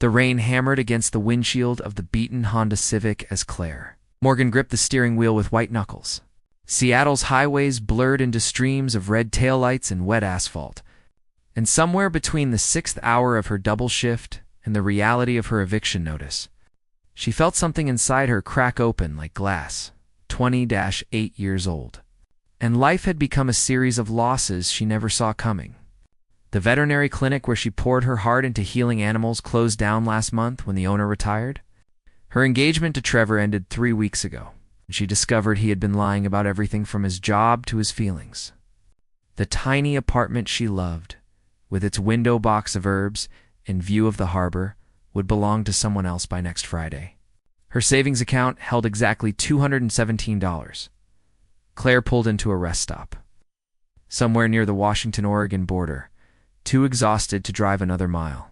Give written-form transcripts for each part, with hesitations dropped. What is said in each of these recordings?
The rain hammered against the windshield of the beaten Honda Civic as Claire Morgan gripped the steering wheel with white knuckles. Seattle's highways blurred into streams of red taillights and wet asphalt. And somewhere between the 6th hour of her double shift and the reality of her eviction notice, she felt something inside her crack open like glass, 20-8 years old. And life had become a series of losses she never saw coming. The veterinary clinic where she poured her heart into healing animals closed down last month when the owner retired. Her engagement to Trevor ended 3 weeks ago, and she discovered he had been lying about everything from his job to his feelings. The tiny apartment she loved, with its window box of herbs and view of the harbor, would belong to someone else by next Friday. Her savings account held exactly $217. Claire pulled into a rest stop. Somewhere near the Washington-Oregon border, too exhausted to drive another mile.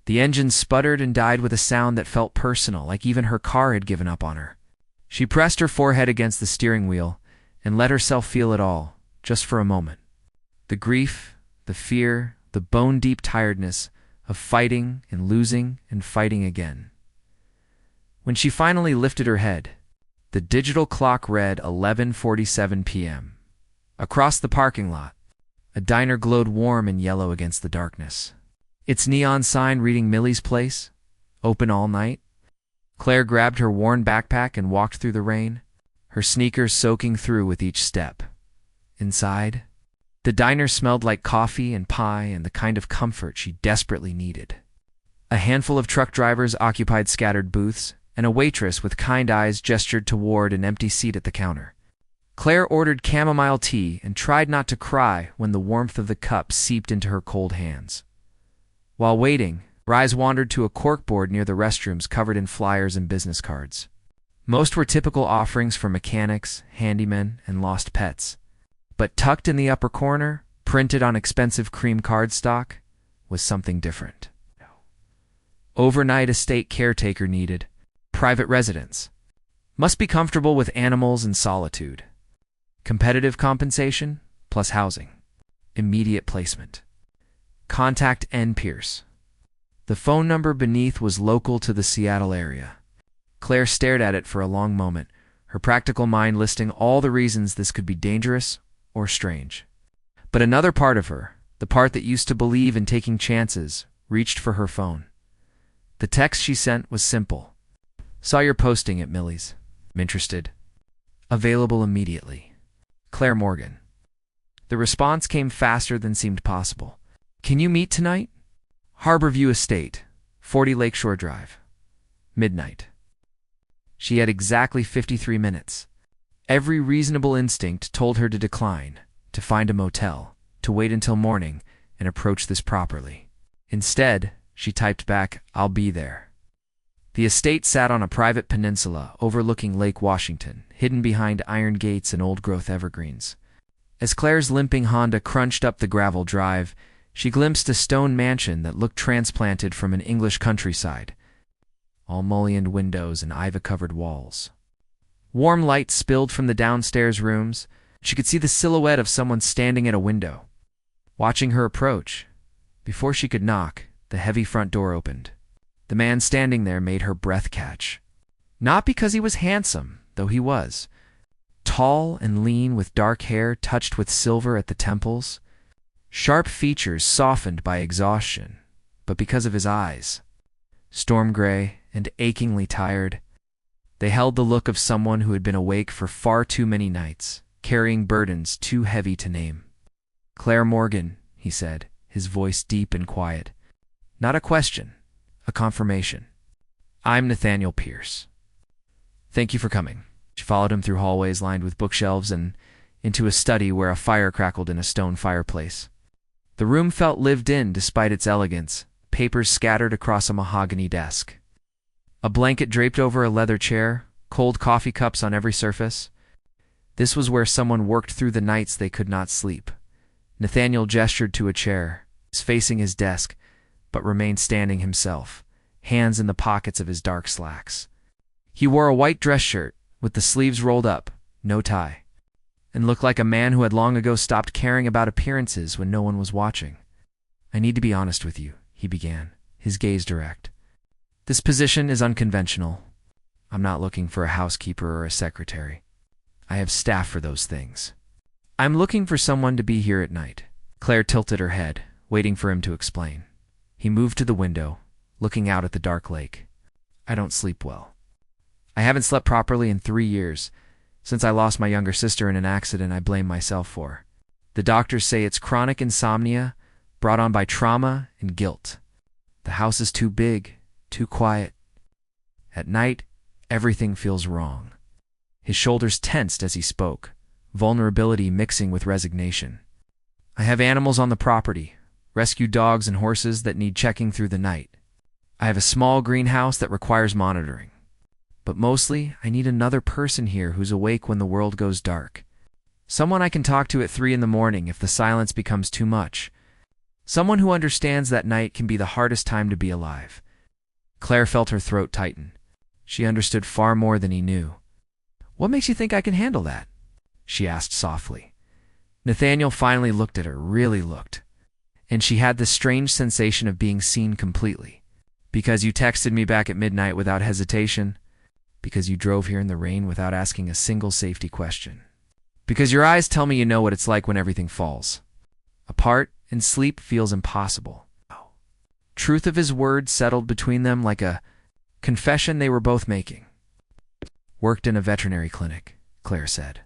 The engine sputtered and died with a sound that felt personal, like even her car had given up on her. She pressed her forehead against the steering wheel and let herself feel it all, just for a moment. The grief, the fear, the bone-deep tiredness of fighting and losing and fighting again. When she finally lifted her head, the digital clock read 11:47 p.m. Across the parking lot, a diner glowed warm and yellow against the darkness. Its neon sign reading Millie's Place, open all night. Claire grabbed her worn backpack and walked through the rain, her sneakers soaking through with each step. Inside, the diner smelled like coffee and pie and the kind of comfort she desperately needed. A handful of truck drivers occupied scattered booths, and a waitress with kind eyes gestured toward an empty seat at the counter. Claire ordered chamomile tea and tried not to cry when the warmth of the cup seeped into her cold hands. While waiting, her eyes wandered to a corkboard near the restrooms covered in flyers and business cards. Most were typical offerings for mechanics, handymen, and lost pets. But tucked in the upper corner, printed on expensive cream cardstock, was something different. Overnight estate caretaker needed. Private residence. Must be comfortable with animals and solitude. Competitive compensation plus housing. Immediate placement. Contact N. Pierce. The phone number beneath was local to the Seattle area. Claire stared at it for a long moment, her practical mind listing all the reasons this could be dangerous or strange. But another part of her, the part that used to believe in taking chances, reached for her phone. The text she sent was simple. Saw your posting at Millie's. I'm interested. Available immediately. Claire Morgan. The response came faster than seemed possible. Can you meet tonight? Harborview Estate, 40 Lakeshore Drive. Midnight. She had exactly 53 minutes. Every reasonable instinct told her to decline, to find a motel, to wait until morning, and approach this properly. Instead, she typed back, I'll be there. The estate sat on a private peninsula overlooking Lake Washington, hidden behind iron gates and old-growth evergreens. As Claire's limping Honda crunched up the gravel drive, she glimpsed a stone mansion that looked transplanted from an English countryside, all mullioned windows and ivy-covered walls. Warm light spilled from the downstairs rooms. She could see the silhouette of someone standing at a window, watching her approach. Before she could knock, the heavy front door opened. The man standing there made her breath catch. Not because he was handsome, though he was. Tall and lean with dark hair touched with silver at the temples. Sharp features softened by exhaustion, but because of his eyes. Storm gray and achingly tired, they held the look of someone who had been awake for far too many nights, carrying burdens too heavy to name. Claire Morgan, he said, his voice deep and quiet. Not a question. A confirmation. I'm Nathaniel Pierce. Thank you for coming. She followed him through hallways lined with bookshelves and into a study where a fire crackled in a stone fireplace. The room felt lived in despite its elegance, papers scattered across a mahogany desk. A blanket draped over a leather chair, cold coffee cups on every surface. This was where someone worked through the nights they could not sleep. Nathaniel gestured to a chair, facing his desk, but remained standing himself, hands in the pockets of his dark slacks. He wore a white dress shirt, with the sleeves rolled up, no tie, and looked like a man who had long ago stopped caring about appearances when no one was watching. I need to be honest with you, he began, his gaze direct. This position is unconventional. I'm not looking for a housekeeper or a secretary. I have staff for those things. I'm looking for someone to be here at night." Claire tilted her head, waiting for him to explain. He moved to the window, looking out at the dark lake. "I don't sleep well. I haven't slept properly in 3 years, since I lost my younger sister in an accident I blame myself for. The doctors say it's chronic insomnia brought on by trauma and guilt. The house is too big, too quiet. At night, everything feels wrong." His shoulders tensed as he spoke, vulnerability mixing with resignation. "I have animals on the property, rescue dogs and horses that need checking through the night. I have a small greenhouse that requires monitoring. But mostly, I need another person here who's awake when the world goes dark. Someone I can talk to at 3 in the morning if the silence becomes too much. Someone who understands that night can be the hardest time to be alive." Claire felt her throat tighten. She understood far more than he knew. "What makes you think I can handle that?" she asked softly. Nathaniel finally looked at her, really looked. And she had this strange sensation of being seen completely. "Because you texted me back at midnight without hesitation. Because you drove here in the rain without asking a single safety question. Because your eyes tell me you know what it's like when everything falls apart and sleep feels impossible." Truth of his words settled between them like a confession they were both making. "Worked in a veterinary clinic," Claire said.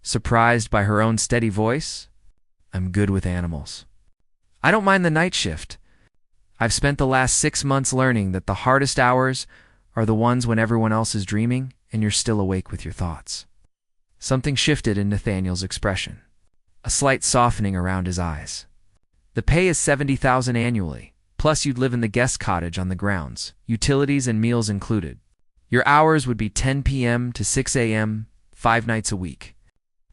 Surprised by her own steady voice, "I'm good with animals. I don't mind the night shift. I've spent the last 6 months learning that the hardest hours are the ones when everyone else is dreaming and you're still awake with your thoughts." Something shifted in Nathaniel's expression, a slight softening around his eyes. "The pay is $70,000 annually, plus you'd live in the guest cottage on the grounds, utilities and meals included. Your hours would be 10 p.m. to 6 a.m., 5 nights a week.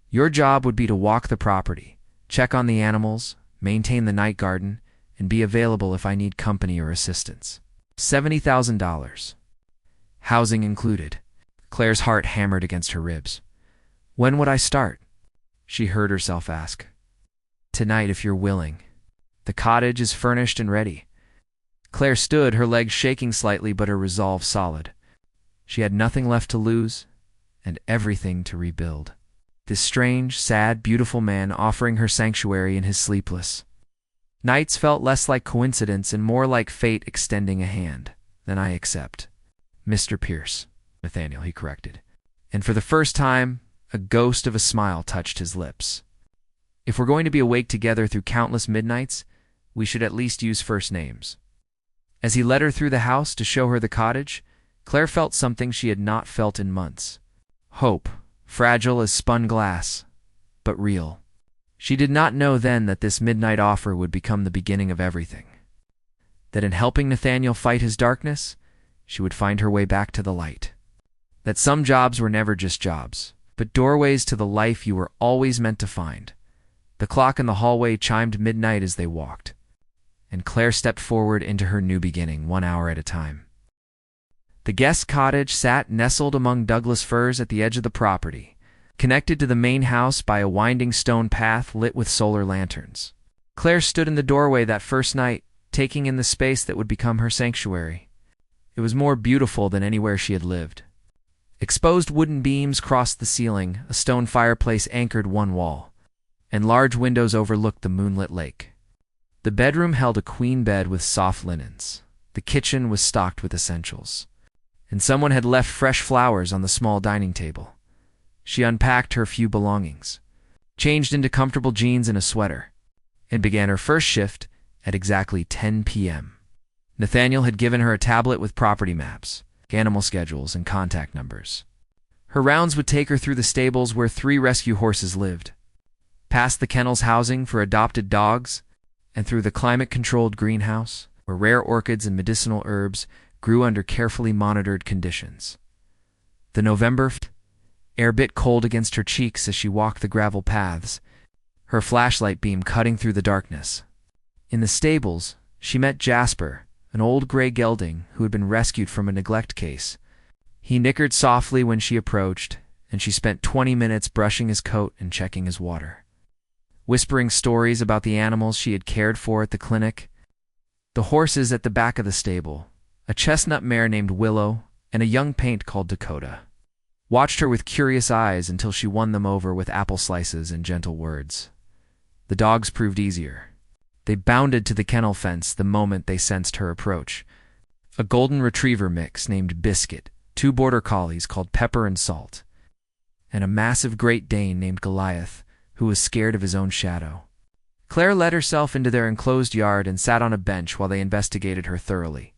Your job would be to walk the property, check on the animals, maintain the night garden, and be available if I need company or assistance. $70,000. Housing included." Claire's heart hammered against her ribs. "When would I start?" she heard herself ask. "Tonight, if you're willing. The cottage is furnished and ready." Claire stood, her legs shaking slightly but her resolve solid. She had nothing left to lose and everything to rebuild. This strange, sad, beautiful man offering her sanctuary in his sleepless nights felt less like coincidence and more like fate extending a hand. "Then I accept. Mr. Pierce." "Nathaniel," he corrected. And for the first time, a ghost of a smile touched his lips. "If we're going to be awake together through countless midnights, we should at least use first names." As he led her through the house to show her the cottage, Claire felt something she had not felt in months. Hope, fragile as spun glass, but real. She did not know then that this midnight offer would become the beginning of everything. That in helping Nathaniel fight his darkness, she would find her way back to the light. That some jobs were never just jobs, but doorways to the life you were always meant to find. The clock in the hallway chimed midnight as they walked, and Claire stepped forward into her new beginning, 1 hour at a time. The guest cottage sat nestled among Douglas firs at the edge of the property, connected to the main house by a winding stone path lit with solar lanterns. Claire stood in the doorway that first night, taking in the space that would become her sanctuary. It was more beautiful than anywhere she had lived. Exposed wooden beams crossed the ceiling, a stone fireplace anchored one wall, and large windows overlooked the moonlit lake. The bedroom held a queen bed with soft linens. The kitchen was stocked with essentials, and someone had left fresh flowers on the small dining table. She unpacked her few belongings, changed into comfortable jeans and a sweater, and began her first shift at exactly 10 p.m. Nathaniel had given her a tablet with property maps, animal schedules, and contact numbers. Her rounds would take her through the stables where 3 rescue horses lived, past the kennels housing for adopted dogs, and through the climate-controlled greenhouse, where rare orchids and medicinal herbs grew under carefully monitored conditions. The November air bit cold against her cheeks as she walked the gravel paths, her flashlight beam cutting through the darkness. In the stables, she met Jasper, an old gray gelding who had been rescued from a neglect case. He nickered softly when she approached, and she spent 20 minutes brushing his coat and checking his water, whispering stories about the animals she had cared for at the clinic. The horses at the back of the stable, a chestnut mare named Willow, and a young paint called Dakota. Watched her with curious eyes until she won them over with apple slices and gentle words. The dogs proved easier. They bounded to the kennel fence the moment they sensed her approach. A golden retriever mix named Biscuit, 2 border collies called Pepper and Salt, and a massive Great Dane named Goliath, who was scared of his own shadow. Claire led herself into their enclosed yard and sat on a bench while they investigated her thoroughly,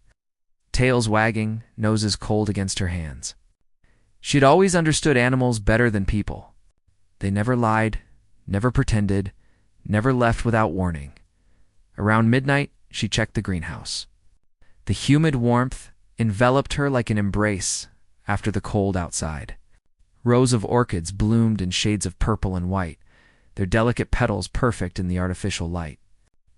tails wagging, noses cold against her hands. She had always understood animals better than people. They never lied, never pretended, never left without warning. Around midnight, she checked the greenhouse. The humid warmth enveloped her like an embrace after the cold outside. Rows of orchids bloomed in shades of purple and white, their delicate petals perfect in the artificial light.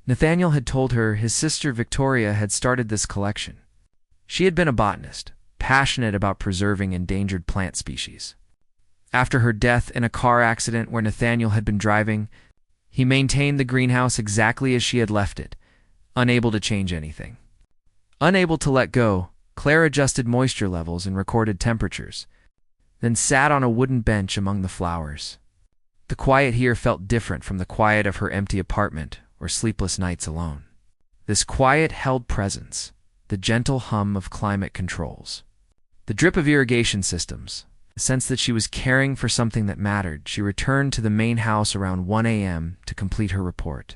Nathaniel had told her his sister Victoria had started this collection. She had been a botanist, passionate about preserving endangered plant species. After her death in a car accident where Nathaniel had been driving, he maintained the greenhouse exactly as she had left it, unable to change anything. Unable to let go, Claire adjusted moisture levels and recorded temperatures, then sat on a wooden bench among the flowers. The quiet here felt different from the quiet of her empty apartment or sleepless nights alone. This quiet held presence, the gentle hum of climate controls, the drip of irrigation systems, the sense that she was caring for something that mattered. She returned to the main house around 1 a.m. to complete her report.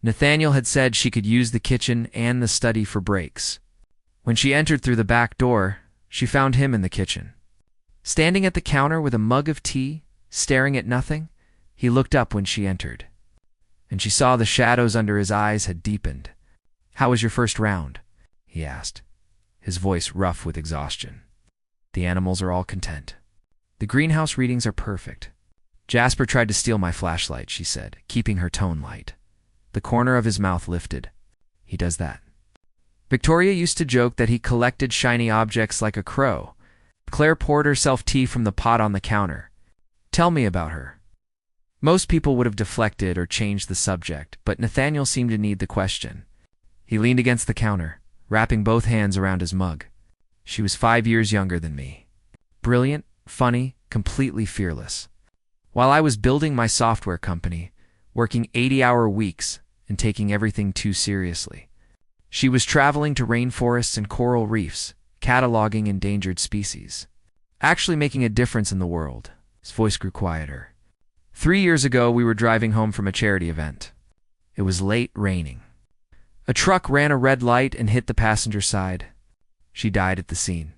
Nathaniel had said she could use the kitchen and the study for breaks. When she entered through the back door, she found him in the kitchen. Standing at the counter with a mug of tea, staring at nothing, he looked up when she entered, and she saw the shadows under his eyes had deepened. "How was your first round?" he asked, his voice rough with exhaustion. "The animals are all content. The greenhouse readings are perfect. Jasper tried to steal my flashlight," she said, keeping her tone light. The corner of his mouth lifted. "He does that." Victoria used to joke that he collected shiny objects like a crow. Claire poured herself tea from the pot on the counter. "Tell me about her." Most people would have deflected or changed the subject, but Nathaniel seemed to need the question. He leaned against the counter, wrapping both hands around his mug. "She was 5 years younger than me. Brilliant, funny, completely fearless. While I was building my software company, working 80-hour weeks and taking everything too seriously, she was traveling to rainforests and coral reefs, cataloging endangered species, actually making a difference in the world." His voice grew quieter. 3 years ago, we were driving home from a charity event. It was late raining. A truck ran a red light and hit the passenger side. She died at the scene.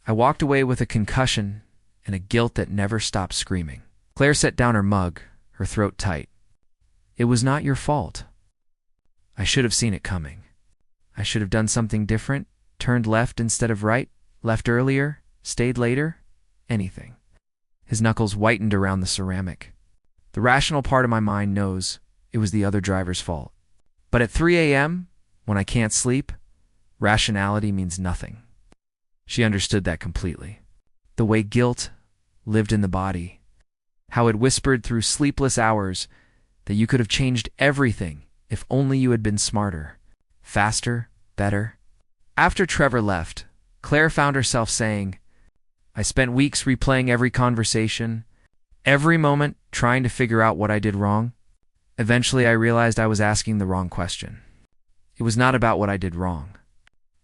I walked away with a concussion and a guilt that never stopped screaming. Claire set down her mug, her throat tight. "It was not your fault. I should have seen it coming. I should have done something different, turned left instead of right, left earlier, stayed later, anything." His knuckles whitened around the ceramic. "The rational part of my mind knows it was the other driver's fault. But at 3 a.m., when I can't sleep, rationality means nothing." She understood that completely. The way guilt lived in the body, how it whispered through sleepless hours that you could have changed everything if only you had been smarter, faster, better. After Trevor left, Claire found herself saying, "I spent weeks replaying every conversation, every moment trying to figure out what I did wrong. Eventually, I realized I was asking the wrong question. It was not about what I did wrong.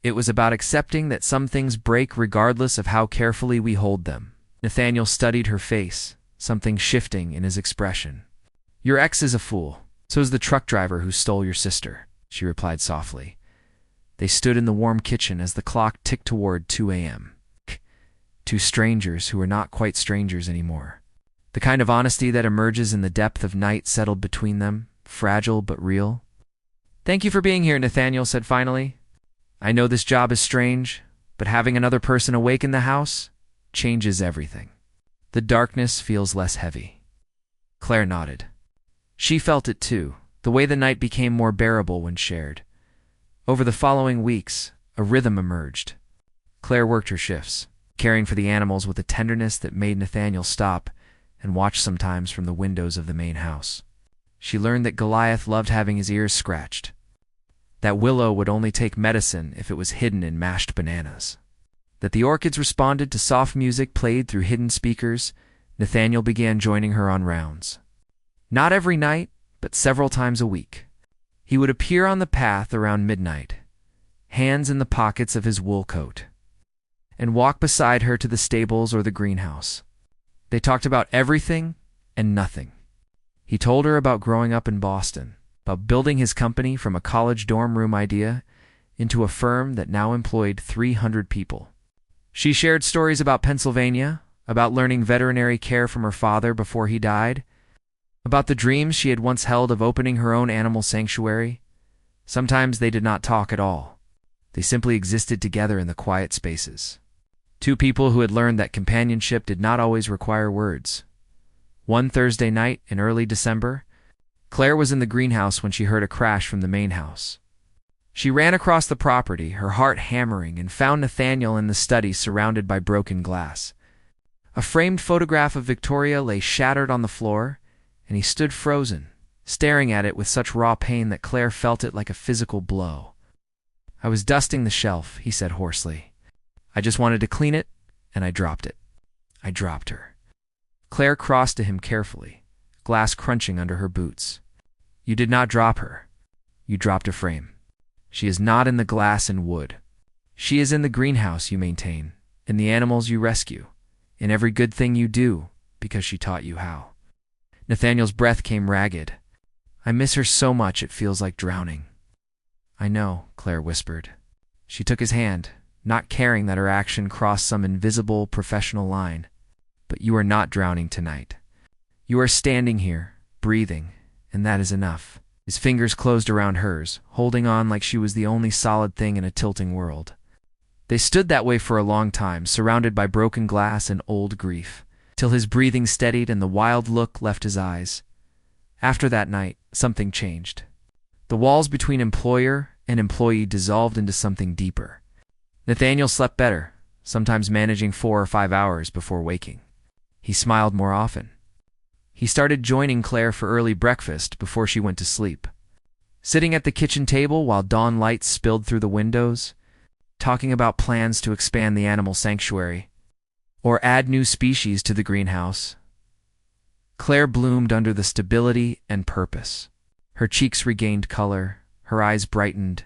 It was about accepting that some things break regardless of how carefully we hold them." Nathaniel studied her face, something shifting in his expression. "Your ex is a fool. So is the truck driver who stole your sister," she replied softly. They stood in the warm kitchen as the clock ticked toward 2 a.m. Two strangers who were not quite strangers anymore. The kind of honesty that emerges in the depth of night settled between them, fragile but real. "Thank you for being here," Nathaniel said finally. "I know this job is strange, but having another person awake in the house changes everything. The darkness feels less heavy." Claire nodded. She felt it too, the way the night became more bearable when shared. Over the following weeks, a rhythm emerged. Claire worked her shifts, caring for the animals with a tenderness that made Nathaniel stop and watch sometimes from the windows of the main house. She learned that Goliath loved having his ears scratched. That willow would only take medicine if it was hidden in mashed bananas. That the orchids responded to soft music played through hidden speakers. Nathaniel began joining her on rounds. Not every night, but several times a week. He would appear on the path around midnight, hands in the pockets of his wool coat, and walk beside her to the stables or the greenhouse. They talked about everything and nothing. He told her about growing up in Boston, about building his company from a college dorm room idea into a firm that now employed 300 people. She shared stories about Pennsylvania, about learning veterinary care from her father before he died, about the dreams she had once held of opening her own animal sanctuary. Sometimes they did not talk at all. They simply existed together in the quiet spaces. Two people who had learned that companionship did not always require words. One Thursday night in early December, Claire was in the greenhouse when she heard a crash from the main house. She ran across the property, her heart hammering, and found Nathaniel in the study surrounded by broken glass. A framed photograph of Victoria lay shattered on the floor, and he stood frozen, staring at it with such raw pain that Claire felt it like a physical blow. "I was dusting the shelf," he said hoarsely. "I just wanted to clean it, and I dropped it. I dropped her." Claire crossed to him carefully, glass crunching under her boots. "You did not drop her. You dropped a frame. She is not in the glass and wood. She is in the greenhouse you maintain, in the animals you rescue, in every good thing you do, because she taught you how." Nathaniel's breath came ragged. "I miss her so much it feels like drowning." "I know," Claire whispered. She took his hand, not caring that her action crossed some invisible professional line. "But you are not drowning tonight. You are standing here, breathing, and that is enough." His fingers closed around hers, holding on like she was the only solid thing in a tilting world. They stood that way for a long time, surrounded by broken glass and old grief, till his breathing steadied and the wild look left his eyes. After that night, something changed. The walls between employer and employee dissolved into something deeper. Nathaniel slept better, sometimes managing 4 or 5 hours before waking. He smiled more often. He started joining Claire for early breakfast before she went to sleep. Sitting at the kitchen table while dawn light spilled through the windows, talking about plans to expand the animal sanctuary or add new species to the greenhouse. Claire bloomed under the stability and purpose. Her cheeks regained color, her eyes brightened,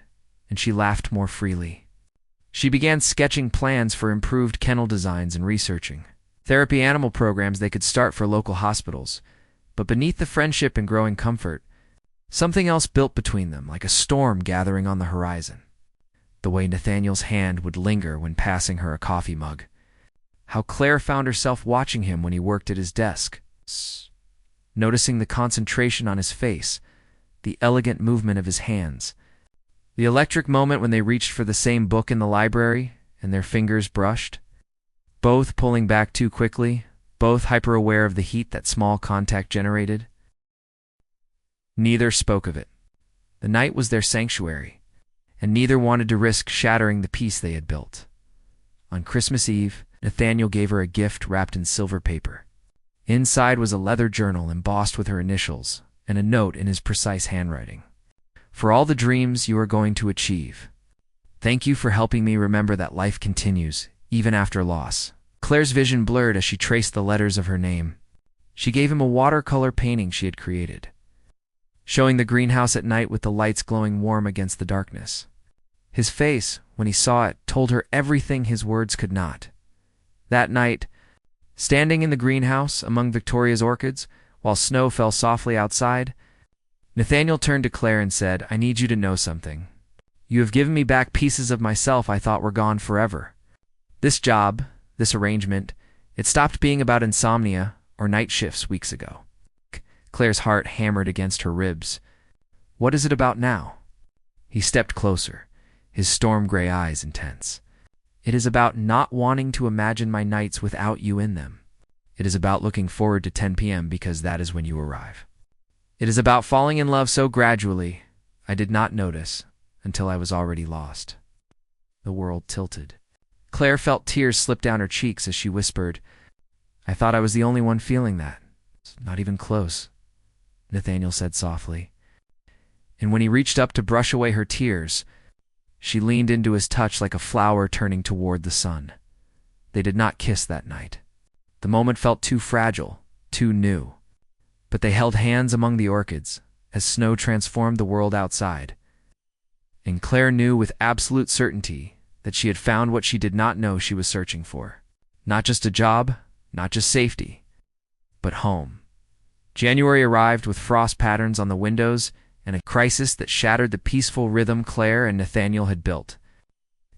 and she laughed more freely. She began sketching plans for improved kennel designs and researching therapy animal programs they could start for local hospitals. But beneath the friendship and growing comfort, something else built between them, like a storm gathering on the horizon. The way Nathaniel's hand would linger when passing her a coffee mug. How Claire found herself watching him when he worked at his desk, noticing the concentration on his face, the elegant movement of his hands, the electric moment when they reached for the same book in the library and their fingers brushed. Both pulling back too quickly, both hyper-aware of the heat that small contact generated. Neither spoke of it. The night was their sanctuary, and neither wanted to risk shattering the peace they had built. On Christmas Eve, Nathaniel gave her a gift wrapped in silver paper. Inside was a leather journal embossed with her initials, and a note in his precise handwriting. "For all the dreams you are going to achieve. Thank you for helping me remember that life continues, even after loss." Claire's vision blurred as she traced the letters of her name. She gave him a watercolor painting she had created, showing the greenhouse at night with the lights glowing warm against the darkness. His face, when he saw it, told her everything his words could not. That night, standing in the greenhouse among Victoria's orchids, while snow fell softly outside, Nathaniel turned to Claire and said, "I need you to know something. You have given me back pieces of myself I thought were gone forever. This job, this arrangement, it stopped being about insomnia or night shifts weeks ago." Claire's heart hammered against her ribs. "What is it about now?" He stepped closer, his storm-gray eyes intense. "It is about not wanting to imagine my nights without you in them. It is about looking forward to 10 p.m. because that is when you arrive. It is about falling in love so gradually I did not notice until I was already lost." The world tilted. Claire felt tears slip down her cheeks as she whispered, "I thought I was the only one feeling that. It's not even close," Nathaniel said softly. And when he reached up to brush away her tears, she leaned into his touch like a flower turning toward the sun. They did not kiss that night. The moment felt too fragile, too new. But they held hands among the orchids as snow transformed the world outside. And Claire knew with absolute certainty that she had found what she did not know she was searching for. Not just a job, not just safety, but home. January arrived with frost patterns on the windows and a crisis that shattered the peaceful rhythm Claire and Nathaniel had built.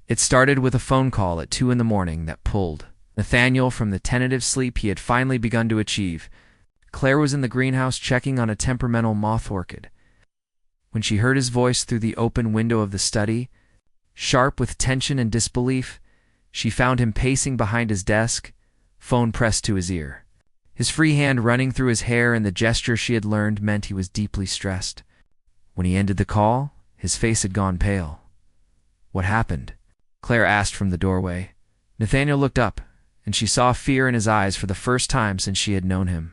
It started with a phone call at 2 a.m. that pulled Nathaniel from the tentative sleep he had finally begun to achieve. Claire was in the greenhouse checking on a temperamental moth orchid. When she heard his voice through the open window of the study, sharp with tension and disbelief, she found him pacing behind his desk, phone pressed to his ear. His free hand running through his hair, and the gesture she had learned meant he was deeply stressed. When he ended the call, his face had gone pale. "What happened?" Claire asked from the doorway. Nathaniel looked up, and she saw fear in his eyes for the first time since she had known him.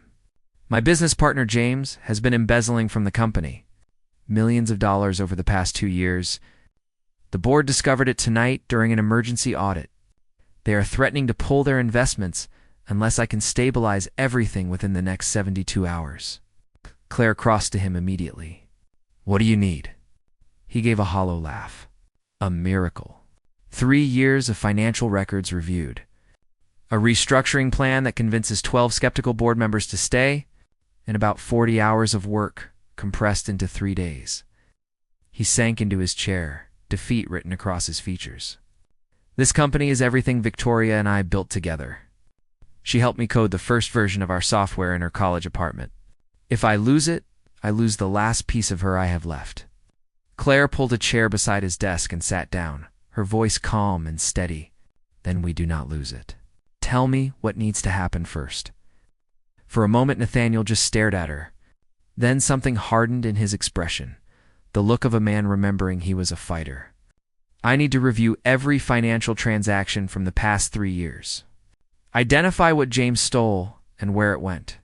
"My business partner James has been embezzling from the company. Millions of dollars over the past 2 years. The board discovered it tonight during an emergency audit. They are threatening to pull their investments unless I can stabilize everything within the next 72 hours. Claire crossed to him immediately. "What do you need?" He gave a hollow laugh. "A miracle. 3 years of financial records reviewed. A restructuring plan that convinces 12 skeptical board members to stay, and about 40 hours of work compressed into 3 days." He sank into his chair, defeat written across his features. "This company is everything Victoria and I built together. She helped me code the first version of our software in her college apartment. If I lose it, I lose the last piece of her I have left." Claire pulled a chair beside his desk and sat down, her voice calm and steady. "Then we do not lose it. Tell me what needs to happen first." For a moment, Nathaniel just stared at her. Then something hardened in his expression, the look of a man remembering he was a fighter. "I need to review every financial transaction from the past 3 years. Identify what James stole and where it went.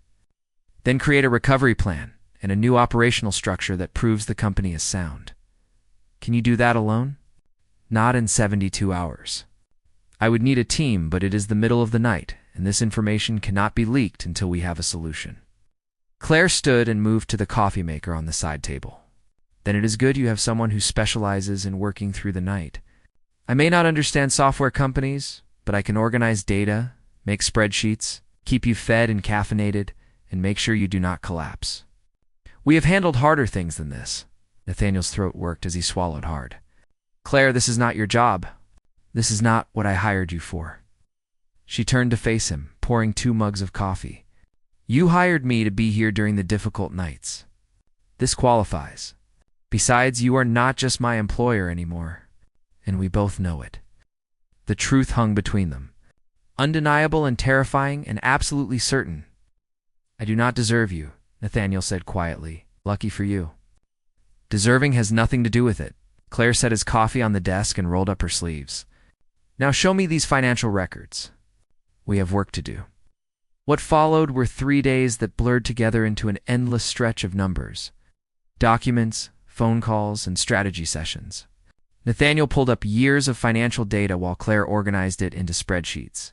Then create a recovery plan and a new operational structure that proves the company is sound. Can you do that alone?" "Not in 72 hours. I would need a team, but it is the middle of the night, and this information cannot be leaked until we have a solution." Claire stood and moved to the coffee maker on the side table. "Then it is good you have someone who specializes in working through the night. I may not understand software companies, but I can organize data, make spreadsheets, keep you fed and caffeinated, and make sure you do not collapse. We have handled harder things than this." Nathaniel's throat worked as he swallowed hard. "Claire, this is not your job. This is not what I hired you for." She turned to face him, pouring 2 mugs of coffee. "You hired me to be here during the difficult nights. This qualifies. Besides, you are not just my employer anymore, and we both know it." The truth hung between them, undeniable and terrifying and absolutely certain. "I do not deserve you," Nathaniel said quietly. "Lucky for you." "Deserving has nothing to do with it." Claire set his coffee on the desk and rolled up her sleeves. "Now show me these financial records. We have work to do." What followed were 3 days that blurred together into an endless stretch of numbers. Documents, phone calls, and strategy sessions. Nathaniel pulled up years of financial data while Claire organized it into spreadsheets,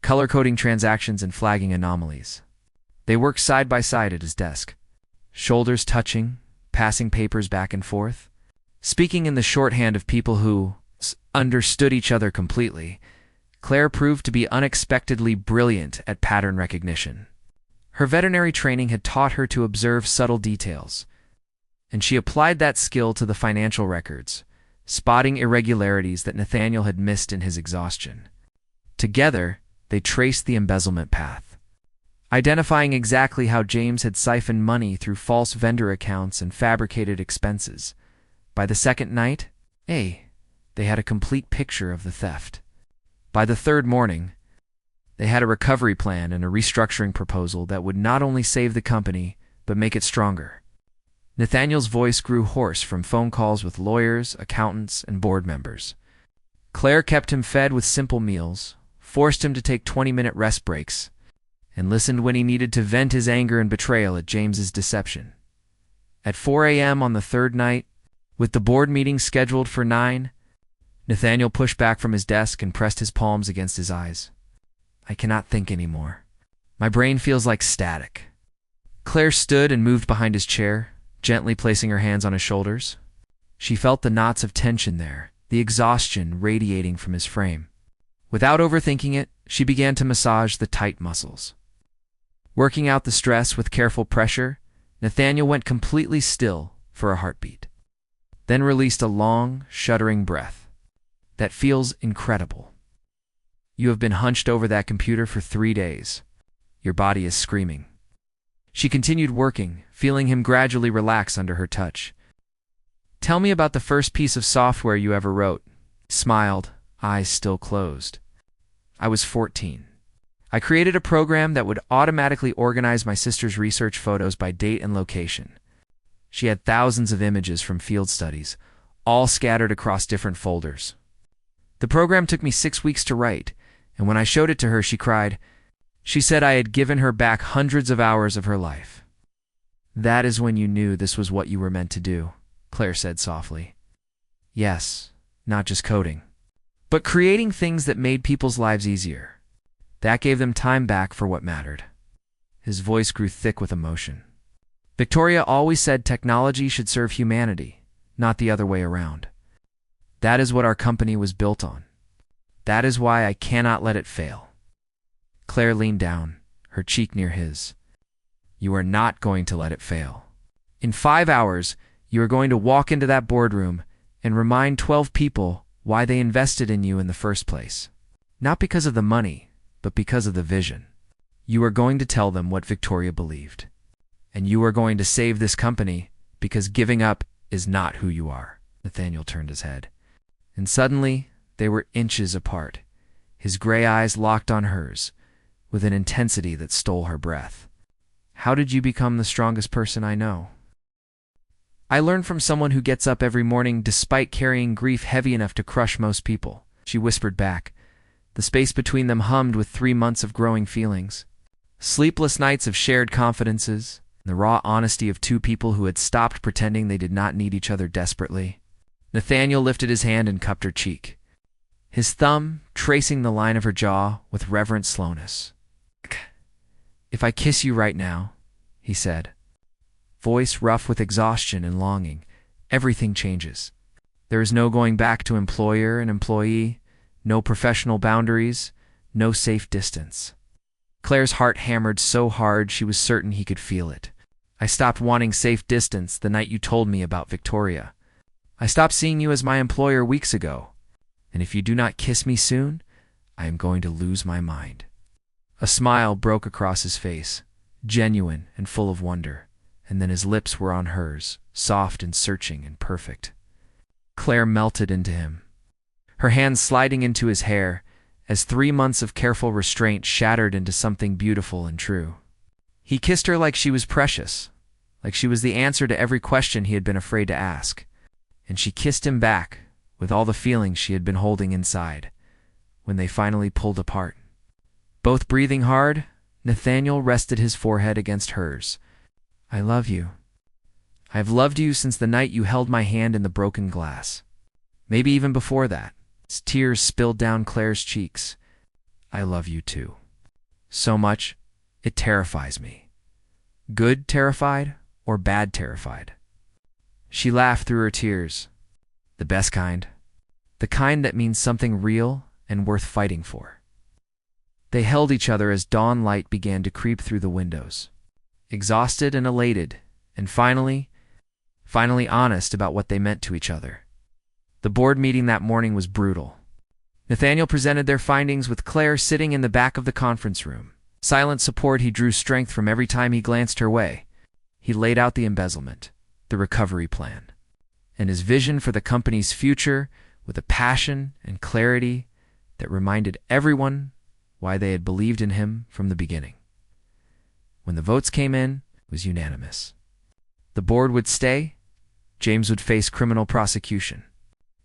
color-coding transactions and flagging anomalies. They worked side by side at his desk, shoulders touching, passing papers back and forth, speaking in the shorthand of people who understood each other completely. Claire proved to be unexpectedly brilliant at pattern recognition. Her veterinary training had taught her to observe subtle details, and she applied that skill to the financial records, spotting irregularities that Nathaniel had missed in his exhaustion. Together, they traced the embezzlement path, identifying exactly how James had siphoned money through false vendor accounts and fabricated expenses. By the second night, they had a complete picture of the theft. By the third morning, they had a recovery plan and a restructuring proposal that would not only save the company, but make it stronger. Nathaniel's voice grew hoarse from phone calls with lawyers, accountants, and board members. Claire kept him fed with simple meals, forced him to take 20-minute rest breaks, and listened when he needed to vent his anger and betrayal at James's deception. At 4 a.m. on the third night, with the board meeting scheduled for 9, Nathaniel pushed back from his desk and pressed his palms against his eyes. I cannot think anymore. My brain feels like static. Claire stood and moved behind his chair, gently placing her hands on his shoulders. She felt the knots of tension there, the exhaustion radiating from his frame. Without overthinking it, she began to massage the tight muscles. Working out the stress with careful pressure, Nathaniel went completely still for a heartbeat, then released a long, shuddering breath. That feels incredible. You have been hunched over that computer for 3 days. Your body is screaming. She continued working, feeling him gradually relax under her touch. Tell me about the first piece of software you ever wrote. He smiled, eyes still closed. I was 14. I created a program that would automatically organize my sister's research photos by date and location. She had thousands of images from field studies, all scattered across different folders. The program took me 6 weeks to write, and when I showed it to her, she cried. She said I had given her back hundreds of hours of her life. That is when you knew this was what you were meant to do, Claire said softly. Yes, not just coding, but creating things that made people's lives easier. That gave them time back for what mattered. His voice grew thick with emotion. Victoria always said technology should serve humanity, not the other way around. That is what our company was built on. That is why I cannot let it fail. Claire leaned down, her cheek near his. You are not going to let it fail. In 5 hours, you are going to walk into that boardroom and remind 12 people why they invested in you in the first place. Not because of the money, but because of the vision. You are going to tell them what Victoria believed. And you are going to save this company because giving up is not who you are. Nathaniel turned his head. And suddenly, they were inches apart. His gray eyes locked on hers, with an intensity that stole her breath. How did you become the strongest person I know? I learned from someone who gets up every morning despite carrying grief heavy enough to crush most people, she whispered back. The space between them hummed with 3 months of growing feelings. Sleepless nights of shared confidences, and the raw honesty of 2 people who had stopped pretending they did not need each other desperately. Nathaniel lifted his hand and cupped her cheek, his thumb tracing the line of her jaw with reverent slowness. If I kiss you right now, he said, voice rough with exhaustion and longing, everything changes. There is no going back to employer and employee, no professional boundaries, no safe distance. Claire's heart hammered so hard she was certain he could feel it. I stopped wanting safe distance the night you told me about Victoria. I stopped seeing you as my employer weeks ago. And if you do not kiss me soon, I am going to lose my mind. A smile broke across his face, genuine and full of wonder, and then his lips were on hers, soft and searching and perfect. Claire melted into him, her hands sliding into his hair as 3 months of careful restraint shattered into something beautiful and true. He kissed her like she was precious, like she was the answer to every question he had been afraid to ask, and she kissed him back with all the feelings she had been holding inside when they finally pulled apart. Both breathing hard, Nathaniel rested his forehead against hers. I love you. I have loved you since the night you held my hand in the broken glass. Maybe even before that. As tears spilled down Claire's cheeks. I love you too. So much, it terrifies me. Good terrified or bad terrified? She laughed through her tears. The best kind. The kind that means something real and worth fighting for. They held each other as dawn light began to creep through the windows. Exhausted and elated, and finally honest about what they meant to each other. The board meeting that morning was brutal. Nathaniel presented their findings with Claire sitting in the back of the conference room. Silent support, he drew strength from every time he glanced her way. He laid out the embezzlement, the recovery plan, and his vision for the company's future with a passion and clarity that reminded everyone why they had believed in him from the beginning. When the votes came in, it was unanimous. The board would stay, James would face criminal prosecution,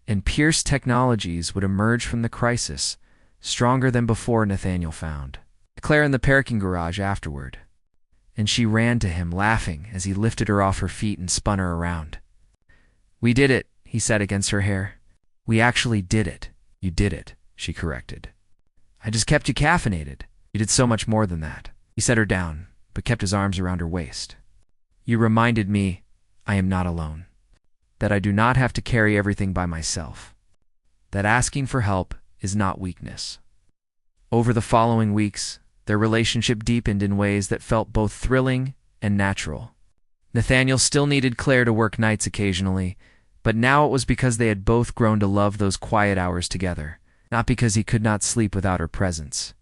and Pierce Technologies would emerge from the crisis stronger than before, Nathaniel found. Claire in the parking garage afterward. and she ran to him, laughing as he lifted her off her feet and spun her around. "We did it," he said against her hair. "We actually did it." "You did it," she corrected. "I just kept you caffeinated. You did so much more than that." He set her down, but kept his arms around her waist. "You reminded me I am not alone, that I do not have to carry everything by myself, that asking for help is not weakness." Over the following weeks, their relationship deepened in ways that felt both thrilling and natural. Nathaniel still needed Claire to work nights occasionally, but now it was because they had both grown to love those quiet hours together, not because he could not sleep without her presence.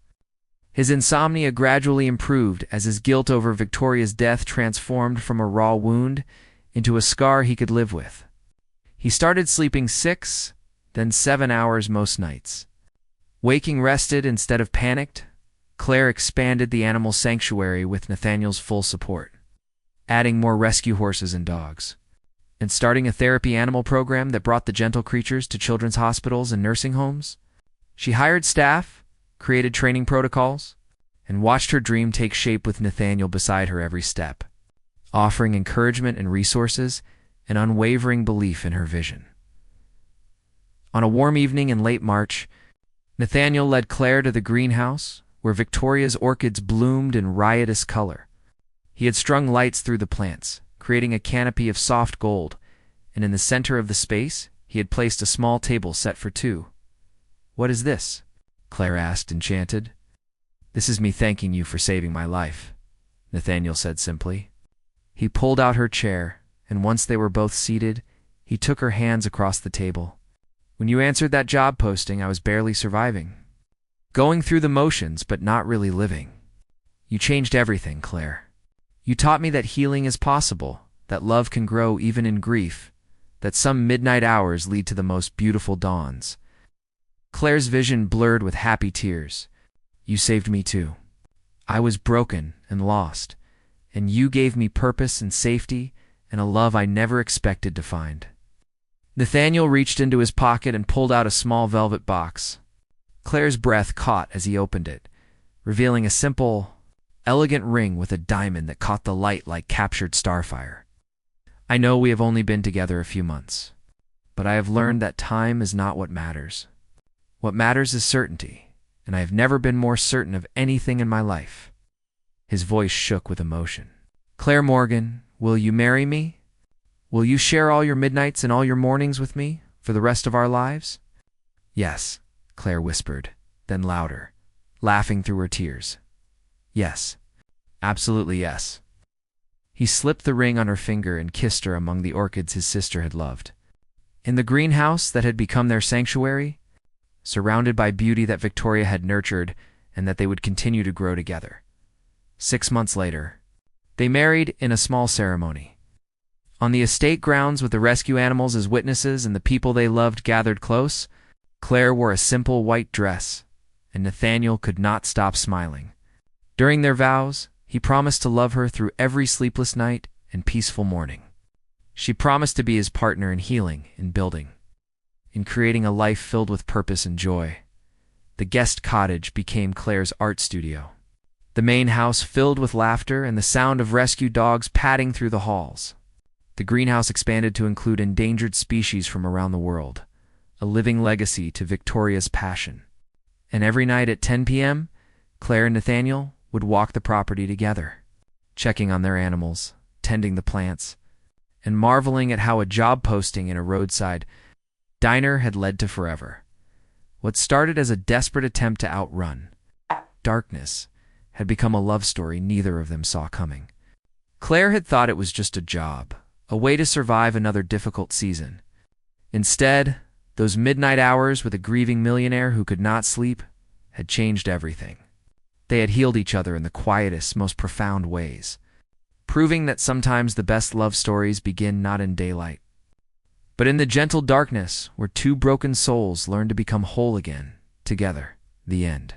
His insomnia gradually improved as his guilt over Victoria's death transformed from a raw wound into a scar he could live with. He started sleeping 6, then 7 hours most nights. Waking rested instead of panicked, Claire expanded the animal sanctuary with Nathaniel's full support, adding more rescue horses and dogs, and starting a therapy animal program that brought the gentle creatures to children's hospitals and nursing homes. She hired staff, created training protocols, and watched her dream take shape with Nathaniel beside her every step, offering encouragement and resources and unwavering belief in her vision. On a warm evening in late March, Nathaniel led Claire to the greenhouse, where Victoria's orchids bloomed in riotous color. He had strung lights through the plants, creating a canopy of soft gold, and in the center of the space, he had placed a small table set for two. "What is this?" Claire asked, enchanted. "This is me thanking you for saving my life," Nathaniel said simply. He pulled out her chair, and once they were both seated, he took her hands across the table. "When you answered that job posting, I was barely surviving. Going through the motions, but not really living. You changed everything, Claire. You taught me that healing is possible, that love can grow even in grief, that some midnight hours lead to the most beautiful dawns." Claire's vision blurred with happy tears. "You saved me too. I was broken and lost, and you gave me purpose and safety and a love I never expected to find." Nathaniel reached into his pocket and pulled out a small velvet box. Claire's breath caught as he opened it, revealing a simple, elegant ring with a diamond that caught the light like captured starfire. "I know we have only been together a few months, but I have learned that time is not what matters. What matters is certainty, and I have never been more certain of anything in my life." His voice shook with emotion. "Claire Morgan, will you marry me? Will you share all your midnights and all your mornings with me for the rest of our lives?" "Yes," Claire whispered, then louder, laughing through her tears. "Yes, absolutely yes." He slipped the ring on her finger and kissed her among the orchids his sister had loved. In the greenhouse that had become their sanctuary, surrounded by beauty that Victoria had nurtured and that they would continue to grow together. 6 months later, they married in a small ceremony. On the estate grounds with the rescue animals as witnesses and the people they loved gathered close, Claire wore a simple white dress, and Nathaniel could not stop smiling. During their vows, he promised to love her through every sleepless night and peaceful morning. She promised to be his partner in healing, in building, in creating a life filled with purpose and joy. The guest cottage became Claire's art studio. The main house filled with laughter and the sound of rescue dogs padding through the halls. The greenhouse expanded to include endangered species from around the world, a living legacy to Victoria's passion. And every night at 10 p.m., Claire and Nathaniel would walk the property together, checking on their animals, tending the plants, and marveling at how a job posting in a roadside diner had led to forever. What started as a desperate attempt to outrun darkness had become a love story neither of them saw coming. Claire had thought it was just a job, a way to survive another difficult season. Instead, those midnight hours with a grieving millionaire who could not sleep had changed everything. They had healed each other in the quietest, most profound ways, proving that sometimes the best love stories begin not in daylight, but in the gentle darkness where two broken souls learn to become whole again, together. The end.